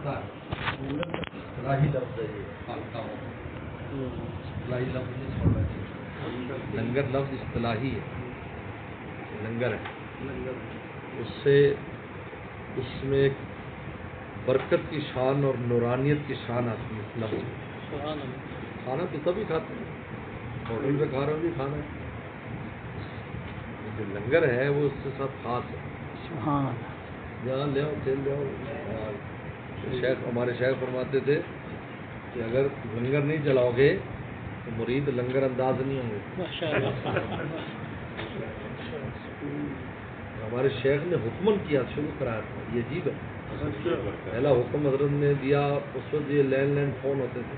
پتا ہے اصطلاحی لفظ ہے یہ اصطلاحی لفظ نہیں چھوڑنا چاہیے. لنگر لفظ اصطلاحی ہے, لنگر ہے, اس میں ایک برکت کی شان اور نورانیت کی شان آتی ہے. لفظ کھانا تو سبھی کھاتے ہیں, ہوٹل میں کھا رہے ہو بھی کھانا ہے, جو لنگر ہے وہ اس کے ساتھ خاص ہے. جہاں لے آؤ تیل لے آؤ. شیخ ہمارے شیخ فرماتے تھے کہ اگر لنگر نہیں چلاؤ گے تو مرید لنگر انداز نہیں ہوں گے. ہمارے شیخ نے حکمن کیا, شروع کرایا تھا. یہ عجیب ہے, پہلا حکم حضرت نے دیا اس وقت یہ لینڈ لائن فون ہوتے تھے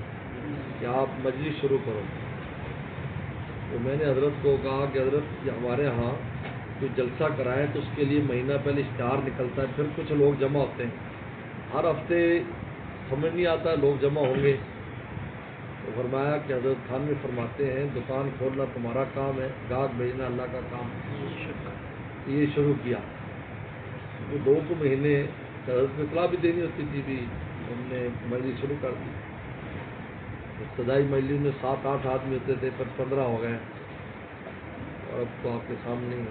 کہ آپ مجلس شروع کرو. تو میں نے حضرت کو کہا کہ حضرت یہ ہمارے ہاں کوئی جلسہ کرائے تو اس کے لیے مہینہ پہلے اشتہار نکلتا ہے, پھر کچھ لوگ جمع ہوتے ہیں, ہر ہفتے سمجھ نہیں آتا لوگ جمع ہوں گے. تو فرمایا کہ حضرت خان میں فرماتے ہیں دکان کھولنا تمہارا کام ہے, گاہک بھیجنا اللہ کا کام ہے. یہ شروع کیا تو 2 مہینے حضرت کو اطلاع بھی دینی ہوتی تھی, بھی ہم نے مجلس شروع کر دی. ابتدائی مجلس میں 7-8 آدمی ہوتے تھے, پھر 15 ہو گئے, اور اب تو آپ کے سامنے ہی ہے.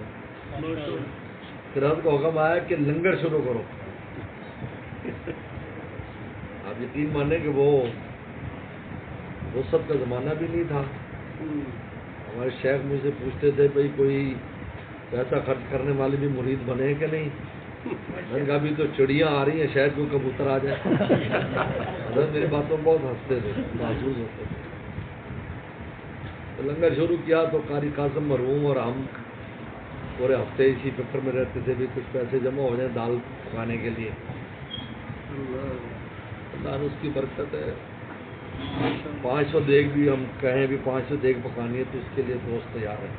پھر حضرت کا حکم آیا کہ لنگر شروع کرو. آپ یقین مانیں کہ وہ سب کا زمانہ بھی نہیں تھا. ہمارے شیخ مجھ سے پوچھتے تھے بھائی کوئی پیسہ خرچ کرنے والے بھی مرید بنے کہ نہیں. میں نے کہا ابھی تو چڑیاں آ رہی ہیں, شاید کوئی کبوتر آ جائے. حضرت میری باتوں میں بہت ہنستے تھے, محسوس ہوتے تھے. تو لنگر شروع کیا تو قاری قاسم مرحوم اور ہم پورے ہفتے اسی فکر میں رہتے تھے بھی کچھ پیسے جمع ہو جائیں دال پکانے کے لیے. اللہ نے اس کی برکت ہے. 500 دیگ بھی ہم کہیں بھی 500 دیگ پکانی ہے تو اس کے لیے دوست تیار ہے.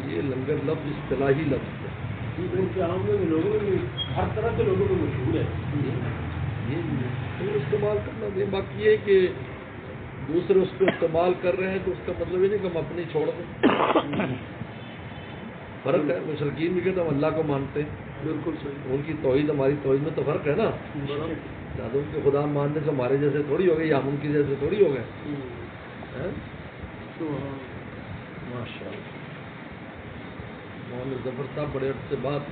یہ لنگر لفظ اصطلاحی لفظ ہے, ہر طرح کے لوگوں میں مشہور ہے. یہ استعمال کرنا دیں. باقی یہ کہ دوسرے اس کو استعمال کر رہے ہیں تو اس کا مطلب یہ نہیں کہ ہم اپنی چھوڑ دیں. فرق ہے. مشرکین بھی کہتے ہم اللہ کو مانتے ہیں, بالکل صحیح. ان کی توحید ہماری توحید میں تو فرق ہے نا. زیادہ ان کے خدا ماننے سے ہمارے جیسے تھوڑی ہو گئے یا ہم ان کی جیسے تھوڑی ہو گئے. ماشاء اللہ. مولانا ظفر صاحب بڑے عرصے بعد